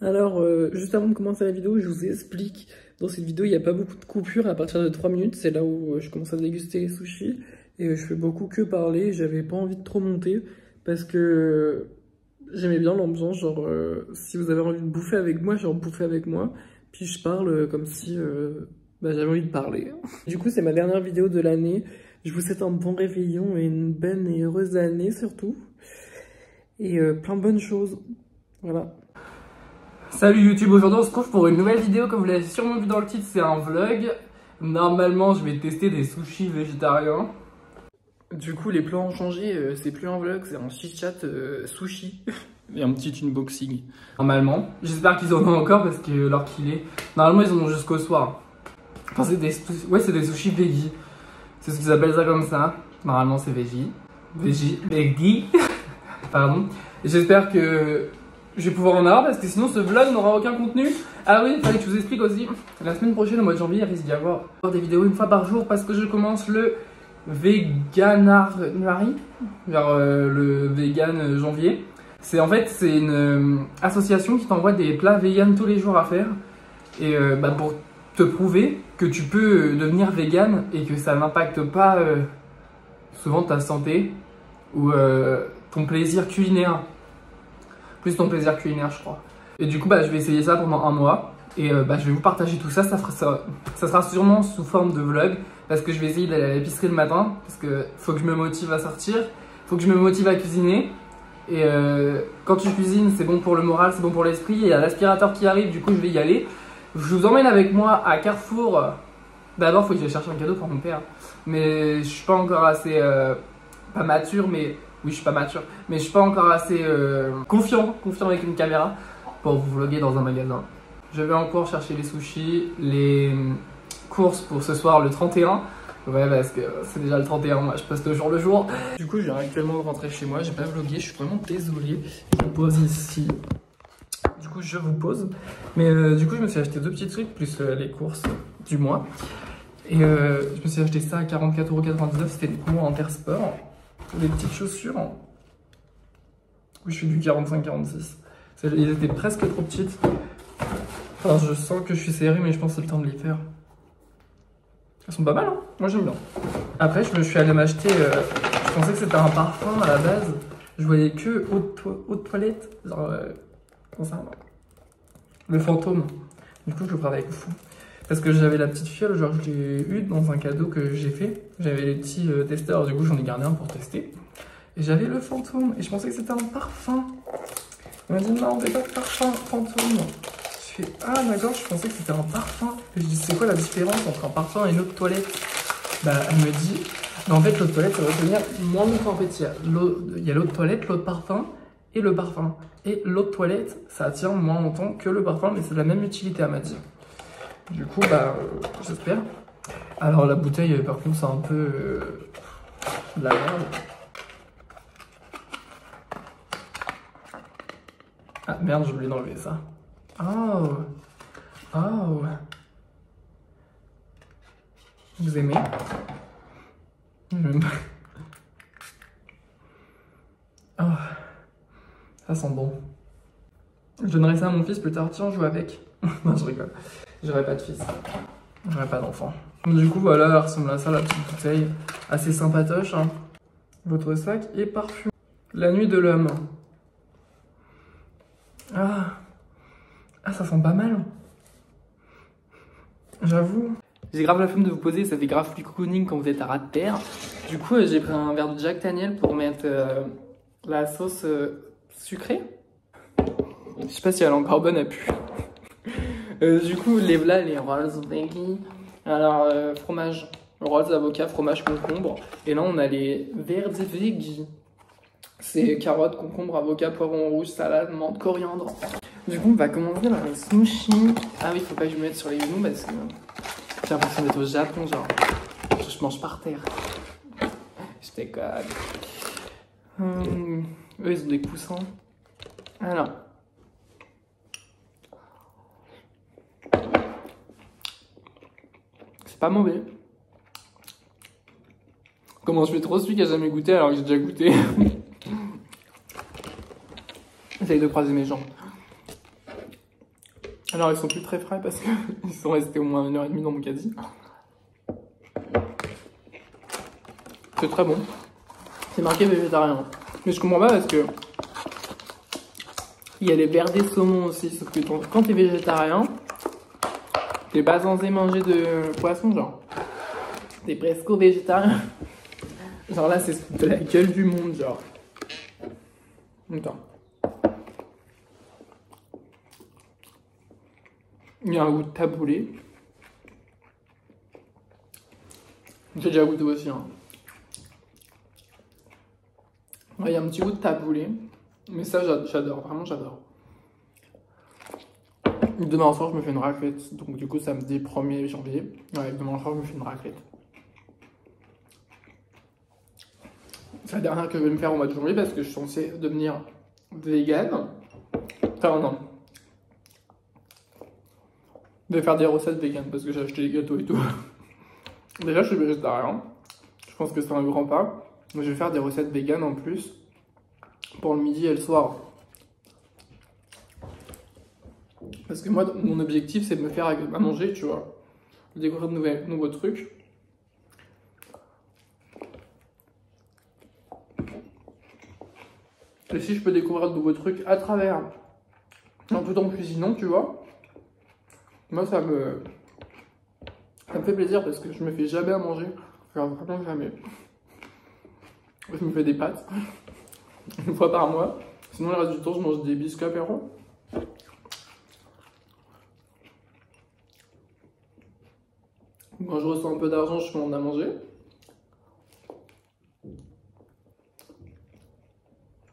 Alors, juste avant de commencer la vidéo, je vous explique. Dans cette vidéo, il n'y a pas beaucoup de coupures. À partir de 3 minutes, c'est là où je commence à déguster les sushis. Et je fais beaucoup que parler. J'avais pas envie de trop monter parce que j'aimais bien l'ambiance. Genre, si vous avez envie de bouffer avec moi, genre bouffer avec moi. Puis je parle comme si j'avais envie de parler. Du coup, c'est ma dernière vidéo de l'année. Je vous souhaite un bon réveillon et une bonne et heureuse année surtout. Et plein de bonnes choses. Voilà. Salut YouTube, aujourd'hui on se retrouve pour une nouvelle vidéo. Comme vous l'avez sûrement vu dans le titre, c'est un vlog. Normalement je vais tester des sushis végétariens. Du coup les plans ont changé, c'est plus un vlog, c'est un chit-chat sushi. Et un petit unboxing. Normalement, j'espère qu'ils en ont encore parce que l'heure qu'il est. Normalement ils en ont jusqu'au soir. Enfin c'est des sushis veggie. C'est ce qu'ils appellent ça comme ça. Normalement c'est veggie. Veggie. Pardon. Et j'espère que je vais pouvoir en avoir parce que sinon ce vlog n'aura aucun contenu. Ah oui, il fallait que je vous explique aussi. La semaine prochaine, au mois de janvier, il risque d'y avoir des vidéos une fois par jour parce que je commence le Veganuary, vers le vegan janvier. C'est une association qui t'envoie des plats vegan tous les jours à faire. Et pour te prouver que tu peux devenir vegan et que ça n'impacte pas souvent ta santé ou ton plaisir culinaire. Plus ton plaisir culinaire, je crois. Et du coup, je vais essayer ça pendant un mois. Et je vais vous partager tout ça. Ça sera sûrement sous forme de vlog. Parce que je vais essayer d'aller à l'épicerie le matin. Parce que faut que je me motive à sortir. Faut que je me motive à cuisiner. Et quand tu cuisines, c'est bon pour le moral, c'est bon pour l'esprit. Il y a l'aspirateur qui arrive, du coup, je vais y aller. Je vous emmène avec moi à Carrefour. D'abord, il faut que j'aille chercher un cadeau pour mon père. Mais je suis pas encore assez... pas mature, mais... Oui, je suis pas mature, mais je suis pas encore assez confiant avec une caméra pour vous vlogger dans un magasin. Je vais encore chercher les sushis, les courses pour ce soir le 31. Ouais, parce que c'est déjà le 31, moi je poste au jour le jour. Du coup, je viens actuellement de rentrer chez moi, j'ai pas vlogué, je suis vraiment désolé. Je me pose ici. Du coup, je vous pose. Mais du coup, je me suis acheté 2 petits trucs, plus les courses du mois. Et je me suis acheté ça à 44,99 €, c'était des mois Intersport. Des petites chaussures. Oui, je fais du 45-46. Ils étaient presque trop petites. Enfin, je sens que je suis serré, mais je pense que c'est le temps de les faire. Elles sont pas mal, hein. Moi, j'aime bien. Après, je suis allé m'acheter... je pensais que c'était un parfum à la base. Je voyais que eau de toilette. Genre... comment ça? Le fantôme. Du coup, je le prends avec fou. Parce que j'avais la petite fiole, genre je l'ai eu dans un cadeau que j'ai fait. J'avais les petits testeurs, du coup j'en ai gardé un pour tester. Et j'avais le fantôme, et je pensais que c'était un parfum. On m'a dit non, c'est pas de parfum, fantôme. Je fais ah d'accord, je pensais que c'était un parfum. Et je dis c'est quoi la différence entre un parfum et une eau de toilette? Elle me dit, en fait l'eau de toilette ça va tenir moins longtemps. En fait il y a l'eau de toilette, l'eau de parfum et le parfum. Et l'eau de toilette ça tient moins longtemps que le parfum, mais c'est de la même utilité à m'a dit. Du coup, j'espère. Alors la bouteille, par contre, c'est un peu de la merde. Ah merde, j'ai oublié d'enlever ça. Oh, oh. Vous aimez? Oh, ça sent bon. Je donnerai ça à mon fils plus tard. Tiens, joue avec. Non, je rigole. J'aurais pas de fils. J'aurais pas d'enfant. Du coup, voilà, elle ressemble à ça, la petite bouteille. Assez sympatoche, hein. Votre sac est parfumé. La nuit de l'homme. Ah, ça sent pas mal. J'avoue. J'ai grave la flemme de vous poser, ça fait grave plus cocooning quand vous êtes à ras de terre. Du coup, j'ai pris un verre de Jack Daniel pour mettre la sauce sucrée. Je sais pas si elle est encore bonne à pu. Du coup, les rolls veggie. Alors, fromage rolls, avocat, fromage, concombre. Et là, on a les verdi veggie. C'est carottes, concombre, avocat, poivron rouge, salade, menthe, coriandre. Du coup, on va commencer dans les sushis. Ah oui, faut pas que je me mette sur les genoux parce que j'ai l'impression d'être au Japon, genre. Je mange par terre. Je déconne. Eux, ils ont des coussins. Alors. Pas mauvais. Comment je fais trop celui qui a jamais goûté alors que j'ai déjà goûté. J'essaye de croiser mes jambes. Alors ils sont plus très frais parce qu'ils sont restés au moins 1h30 dans mon caddie. C'est très bon. C'est marqué végétarien. Mais je comprends pas parce que il y a les verdets saumon aussi, sauf que quand t'es végétarien, t'es pas censé manger de poisson, genre. T'es presque végétarien. Genre là, c'est de la gueule du monde, genre. Attends. Il y a un goût de taboulé. J'ai déjà goûté aussi, hein. Ouais, il y a un petit goût de taboulé. Mais ça, j'adore, vraiment j'adore. Demain soir, je me fais une raclette. Donc du coup, samedi 1er janvier. Ouais, demain soir, je me fais une raclette. C'est la dernière que je vais me faire au mois de janvier parce que je suis censé devenir vegan. Enfin, non. Je vais faire des recettes vegan parce que j'ai acheté des gâteaux et tout. Déjà, je suis végétarien. Je pense que c'est un grand pas. Mais je vais faire des recettes vegan en plus pour le midi et le soir. Parce que moi, mon objectif, c'est de me faire à manger, tu vois. De découvrir de nouveaux trucs. Et si je peux découvrir de nouveaux trucs à travers, tout en cuisinant, tu vois, moi, ça me fait plaisir parce que je me fais jamais à manger. Enfin, vraiment jamais. Je me fais des pâtes une fois par mois. Sinon, le reste du temps, je mange des biscuits apéro. Quand je reçois un peu d'argent, je commande à manger.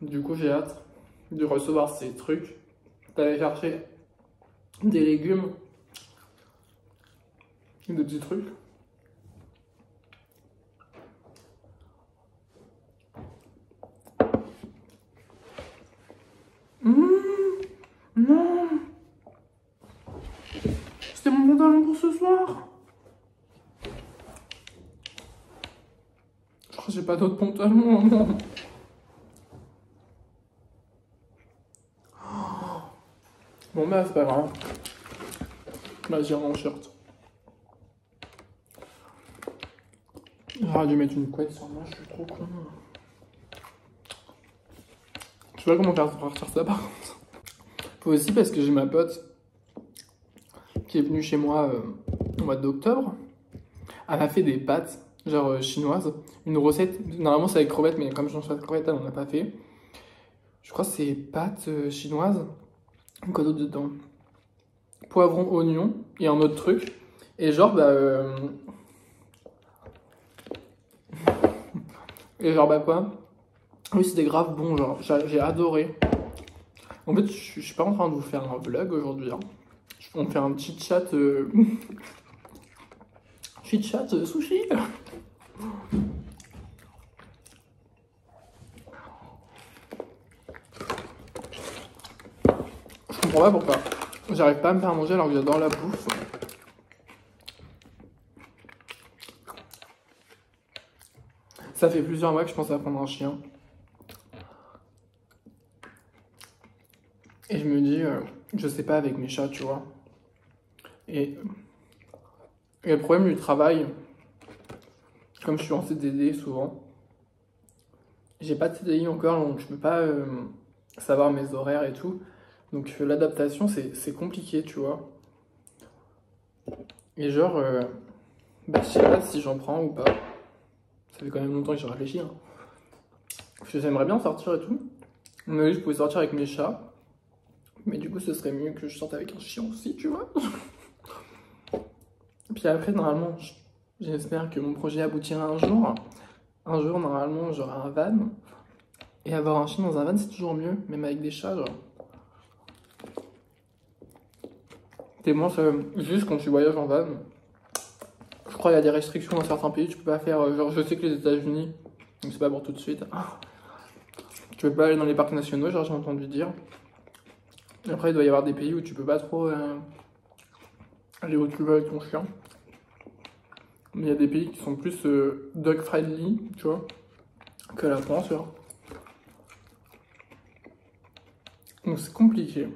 Du coup, j'ai hâte de recevoir ces trucs, d'aller chercher des légumes, des petits trucs. Non, c'était mon pantalon pour ce soir. Je crois que j'ai pas d'autres pantalons, non. Bon bah c'est pas grave. Bah j'irai en shirt. J'aurais dû mettre une couette sur moi, je suis trop con. Je sais pas comment faire pour ressortir ça par contre. Faut aussi parce que j'ai ma pote qui est venue chez moi au mois d'octobre. Elle a fait des pâtes, genre chinoises. Une recette, normalement c'est avec crevettes, mais comme je mange pas de crevettes, elle en a pas fait. Je crois que c'est pâtes chinoises. Quoi d'autre dedans? Poivron, oignon et un autre truc. Et genre, et genre, quoi? Oui, c'était grave bon, genre, j'ai adoré. En fait, je suis pas en train de vous faire un vlog aujourd'hui. Hein. On va faire un petit chat. Chit chat sushi. Je comprends pas pourquoi. J'arrive pas à me faire manger alors que j'adore la bouffe. Ça fait plusieurs mois que je pense à prendre un chien. Et je me dis, je sais pas avec mes chats, tu vois. Et le problème du travail, comme je suis en CDD souvent, j'ai pas de CDI encore, donc je peux pas savoir mes horaires et tout. Donc l'adaptation, c'est compliqué, tu vois. Et genre, je sais pas si j'en prends ou pas. Ça fait quand même longtemps que j'ai réfléchi. Hein. Parce que j'aimerais bien sortir et tout. Mais je pouvais sortir avec mes chats. Mais du coup, ce serait mieux que je sorte avec un chien aussi, tu vois. Puis après, normalement, j'espère que mon projet aboutira un jour. Un jour, normalement, j'aurai un van. Et avoir un chien dans un van, c'est toujours mieux, même avec des chats, genre. Et moi, juste quand tu voyages en van, je crois qu'il y a des restrictions dans certains pays, tu peux pas faire. Genre, je sais que les États-Unis, donc c'est pas pour tout de suite. Tu peux pas aller dans les parcs nationaux, genre, j'ai entendu dire. Et après, il doit y avoir des pays où tu peux pas trop aller où tu veux avec ton chien. Mais il y a des pays qui sont plus dog friendly, tu vois, que la France, genre. Donc c'est compliqué.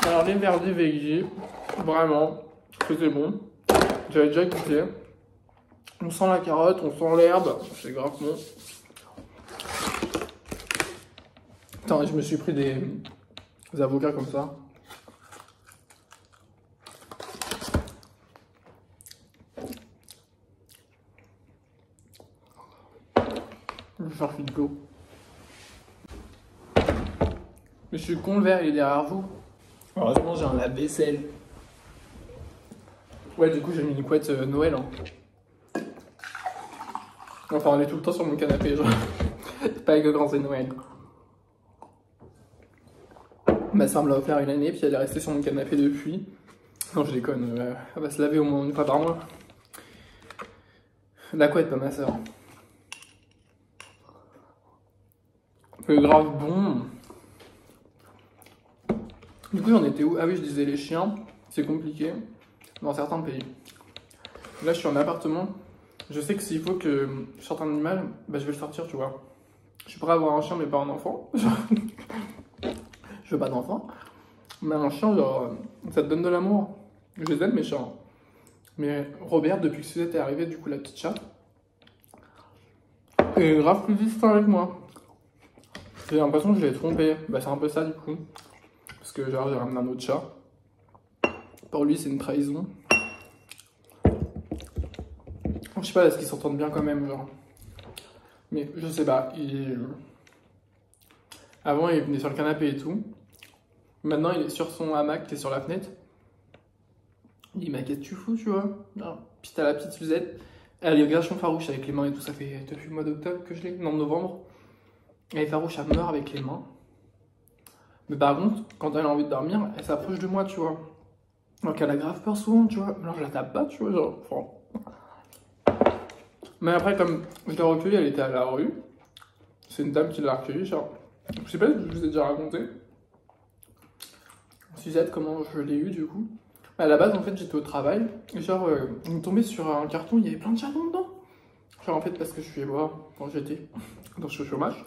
Alors les verdis veggie, vraiment, c'était bon. J'avais déjà goûté. On sent la carotte, on sent l'herbe, c'est grave bon. Attends, je me suis pris des avocats comme ça. Je vais faire fido. Mais je suis con, le verre il est derrière vous. Heureusement j'ai un lave-vaisselle. Ouais, du coup j'ai mis une couette Noël. Hein. Enfin, on est tout le temps sur mon canapé, genre. C'est pas que quand c'est Noël. Ma soeur me l'a offert une année, puis elle est restée sur mon canapé depuis. Non, je déconne, elle va se laver au moins une fois par mois. La couette, pas ma soeur. C'est grave bon. Du coup, j'en étais où? Ah oui, je disais les chiens, c'est compliqué dans certains pays. Là, je suis en appartement. Je sais que s'il faut que je sorte un animal, bah, je vais le sortir, tu vois. Je suis prêt à avoir un chien, mais pas un enfant. Je veux pas d'enfant. Mais un chien, genre, ça te donne de l'amour. Je les aime, mes chiens. Mais Robert, depuis que Suzette est arrivée, du coup, la petite chatte, est grave plus distant avec moi. J'ai l'impression que je l'ai trompé. Bah, c'est un peu ça, du coup. Parce que, genre, j'ai ramené un autre chat. Pour lui, c'est une trahison. Je sais pas, est-ce qu'ils s'entendent bien quand même, genre. Mais je sais pas. Avant, il venait sur le canapé et tout. Maintenant, il est sur son hamac qui est sur la fenêtre. Il m'a qu'est-ce que tu fous, tu vois. Non. Puis t'as la petite Suzette. Elle est vachement farouche avec les mains et tout. Ça fait depuis le mois d'octobre que je l'ai. Non, novembre. Elle est farouche, elle meurt avec les mains. Mais par contre, quand elle a envie de dormir, elle s'approche de moi, tu vois. Donc elle a grave peur souvent, tu vois. Alors je la tape pas, tu vois, genre. Enfin... Mais après, comme je l'ai recueillie, elle était à la rue. C'est une dame qui l'a recueillie, genre. Je sais pas si je vous ai déjà raconté. Suzette, comment je l'ai eu du coup. À la base, en fait, j'étais au travail. Et genre, on est tombé sur un carton, il y avait plein de chatons dedans. Genre, en fait, parce que je suis voir quand j'étais dans ce chômage.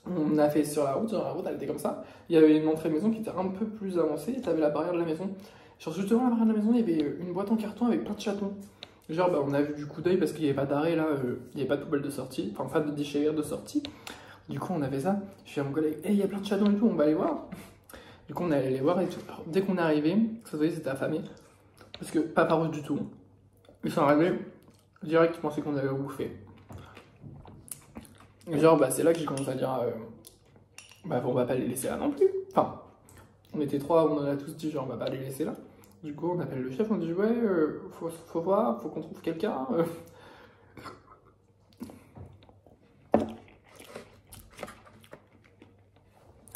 On a fait sur la route, elle était comme ça. Il y avait une entrée maison qui était un peu plus avancée. Et t'avais la barrière de la maison. Genre, juste devant la barrière de la maison, il y avait une boîte en carton avec plein de chatons. Genre, bah, on a vu du coup d'œil parce qu'il n'y avait pas d'arrêt là, il n'y avait pas de poubelle de sortie, enfin pas de déchets de sortie. Du coup, on avait ça. Je suis à mon collègue, hey, il y a plein de chatons et tout, on va aller voir. Du coup, on est allé les voir et tout. Alors, dès qu'on est arrivé, ça se voyait, c'était affamé. Parce que pas farouche du tout. Ils sont arrivés, direct, ils pensaient qu'on allait bouffer. Et genre, bah, c'est là que j'ai commencé à dire, bah, on va pas les laisser là non plus. Enfin, on était trois, on en a tous dit, genre, on va pas les laisser là. Du coup, on appelle le chef, on dit ouais, faut voir, faut qu'on trouve quelqu'un.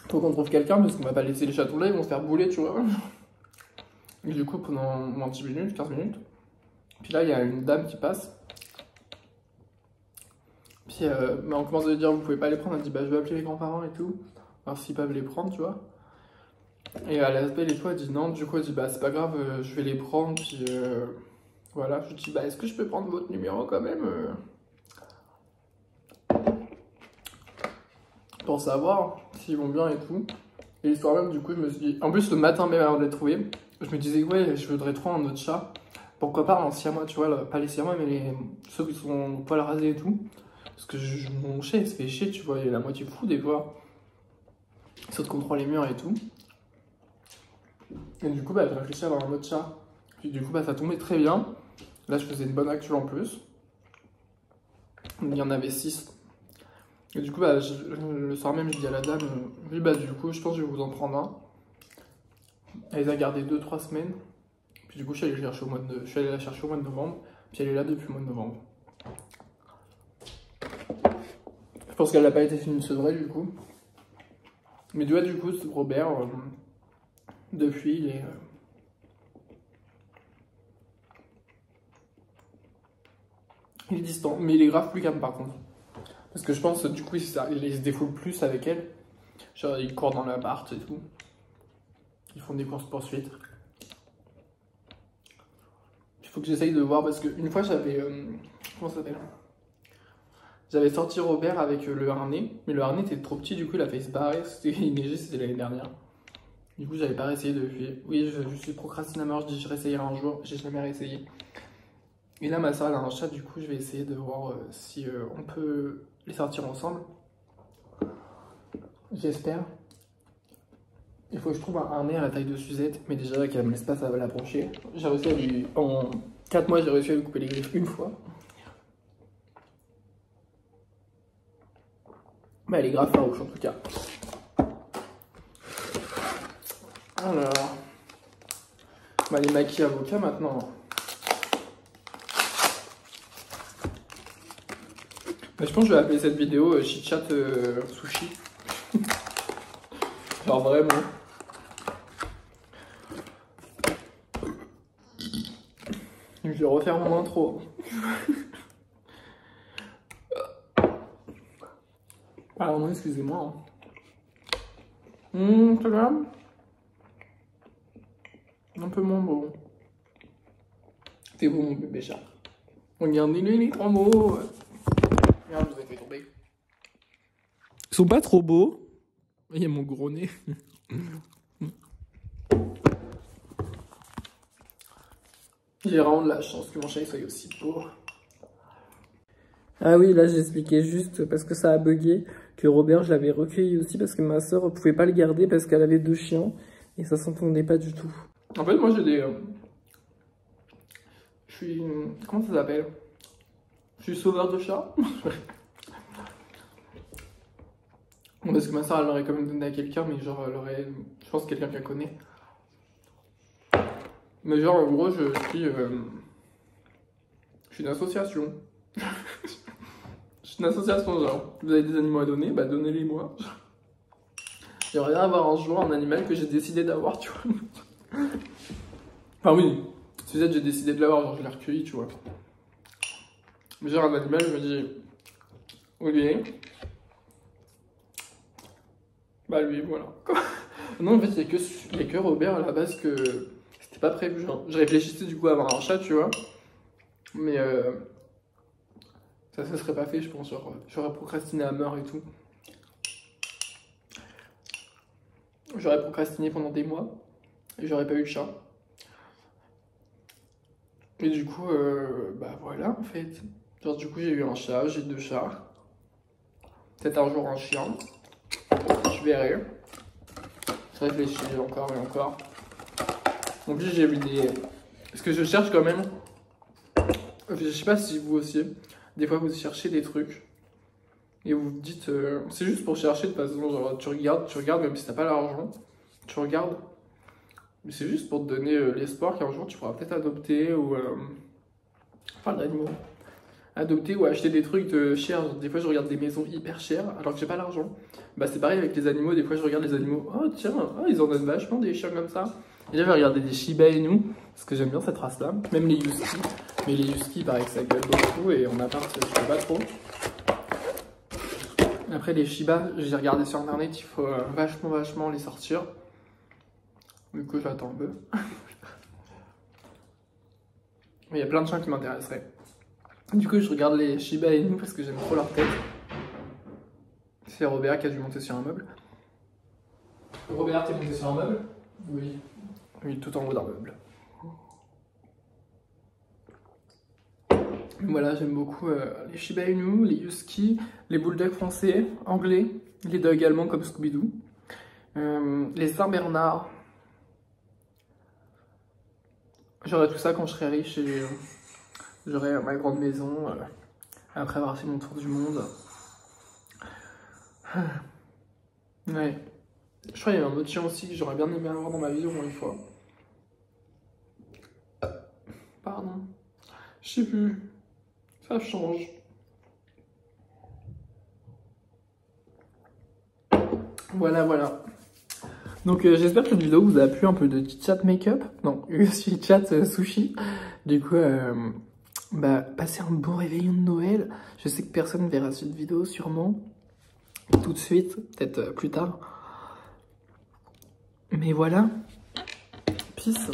Faut qu'on trouve quelqu'un parce qu'on va pas laisser les chatons là, ils vont se faire bouler, tu vois. Et du coup, pendant 10 minutes, 15 minutes, puis là, il y a une dame qui passe. Puis on commence à lui dire vous pouvez pas les prendre, elle dit bah je vais appeler les grands-parents et tout, voir s'ils peuvent les prendre, tu vois. Et à l'aspect, les fois, elle dit non, du coup, elle dit bah c'est pas grave, je vais les prendre, puis voilà. Je lui dis bah est-ce que je peux prendre votre numéro quand même pour savoir s'ils vont bien et tout. Et l'histoire même, du coup, je me suis dit, en plus, le matin même avant de les trouver, je me disais ouais, je voudrais trop un autre chat. Pourquoi pas un siamois, tu vois, pas les siamois, mais ceux qui sont poil rasés et tout. Parce que mon chat, il se fait chier, tu vois, il est la moitié fou des fois. Il saute contre les murs et tout. Et du coup, bah, j'ai réfléchi à avoir un autre chat. Puis du coup, bah, ça tombait très bien. Là, je faisais une bonne actu en plus. Il y en avait 6. Et du coup, bah, le soir même, je dis à la dame, oui, bah, du coup, je pense que je vais vous en prendre un. Elle les a gardés 2-3 semaines. Puis du coup, je suis allé la chercher au mois de novembre. Puis elle est là depuis le mois de novembre. Je pense qu'elle n'a pas été finie de sevrer, du coup. Mais du coup, Robert, depuis, il est distant. Mais il est grave plus calme, par contre. Parce que je pense, du coup, il se défoule plus avec elle. Genre, ils courent dans l'appart et tout. Ils font des courses-poursuites. Il faut que j'essaye de voir, parce qu'une fois, j'avais... comment ça s'appelle ? J'avais sorti Robert avec le harnais. Mais le harnais était trop petit, du coup, il a fait se barrer. Il neigeait, c'était l'année dernière. Du coup, j'avais pas réessayé depuis. Oui, je suis procrastinateur, je dis je réessayerai un jour, j'ai jamais réessayé. Et là, ma soeur elle a un chat, du coup, je vais essayer de voir si on peut les sortir ensemble. J'espère. Il faut que je trouve un nez à la taille de Suzette, mais déjà qu'elle me laisse pas, ça va l'approcher. J'ai réussi à lui. En 4 mois, j'ai réussi à lui couper les griffes une fois. Mais elle est grave farouche en tout cas. Alors. On va les maquiller avocat maintenant. Mais je pense que je vais appeler cette vidéo Chit Chat Sushi. Genre vraiment. Je vais refaire mon intro. Pardon, excusez-moi. C'est grave. Un peu moins beau. T'es beau mon bébé chat. Regardez-les les 3 mots. Regarde, je vous ai fait tomber. Ils sont pas trop beaux. Il y a mon gros nez. J'ai vraiment de la chance que mon chat soit aussi beau. Ah oui, là j'expliquais juste parce que ça a bugué que Robert je l'avais recueilli aussi parce que ma soeur pouvait pas le garder parce qu'elle avait 2 chiens et ça s'entendait pas du tout. En fait moi j'ai des... Je suis... Comment ça s'appelle? Je suis sauveur de chats. Bon, parce que ma soeur elle l'aurait quand même donné à quelqu'un mais genre elle aurait... Je pense quelqu'un qu'elle connaît. Mais genre en gros je suis une association. Je suis une association genre, vous avez des animaux à donner, bah donnez-les moi. J'aimerais bien avoir un jour un animal que j'ai décidé d'avoir, tu vois. Enfin oui, Suzette j'ai décidé de l'avoir, genre je l'ai recueilli, tu vois. Mais genre un animal, je me dis, Olivier, bah lui, voilà. Non en fait il y a que Robert à la base que c'était pas prévu, genre. Je réfléchissais du coup à avoir un chat, tu vois. Mais ça se serait pas fait, je pense. J'aurais procrastiné à mort et tout. J'aurais procrastiné pendant des mois et j'aurais pas eu de chat. Et du coup, bah voilà en fait. Genre du coup j'ai eu un chat, j'ai 2 chats. Peut-être un jour un chien. Je verrai. Je réfléchis encore et encore. En plus j'ai vu des... Parce que je cherche quand même. Je sais pas si vous aussi. Des fois vous cherchez des trucs. Et vous vous dites... c'est juste pour chercher de toute façon. Genre tu regardes même si t'as pas l'argent. Tu regardes. Mais c'est juste pour te donner l'espoir qu'un jour tu pourras peut-être adopter ou... enfin d'animaux. Adopter ou acheter des trucs chers. Des fois je regarde des maisons hyper chères alors que j'ai pas l'argent. Bah c'est pareil avec les animaux. Des fois je regarde les animaux. Oh tiens, oh, ils en donnent vachement des chiens comme ça. Et là je vais regarder des Shiba Inu. Parce que j'aime bien cette race là. Même les Husky. Mais les Husky, il paraît que ça gueule beaucoup et en appart, je sais pas trop. Après, les Shiba, j'ai regardé sur internet, il faut vachement les sortir. Du coup, j'attends un peu. Mais il y a plein de chiens qui m'intéresseraient. Du coup, je regarde les Shiba Inu parce que j'aime trop leur tête. C'est Robert qui a dû monter sur un meuble. Robert, t'es monté sur un meuble? Oui. Oui, tout en haut d'un meuble. Voilà, j'aime beaucoup les Shiba Inu, les Husky, les Bulldogs français, anglais, les dogs allemands comme Scooby-Doo, les Saint-Bernard. J'aurai tout ça quand je serai riche et j'aurai ma grande maison après avoir fait mon tour du monde. Ouais. Je crois qu'il y a un autre chien aussi que j'aurais bien aimé avoir dans ma vie au moins une fois. Pardon. Je sais plus. Ça change. Voilà. Donc j'espère que cette vidéo vous a plu, un peu de chat make-up. Non, chat sushi. Du coup, bah, passez un bon réveillon de Noël. Je sais que personne ne verra cette vidéo sûrement. Tout de suite, peut-être plus tard. Mais voilà. Peace.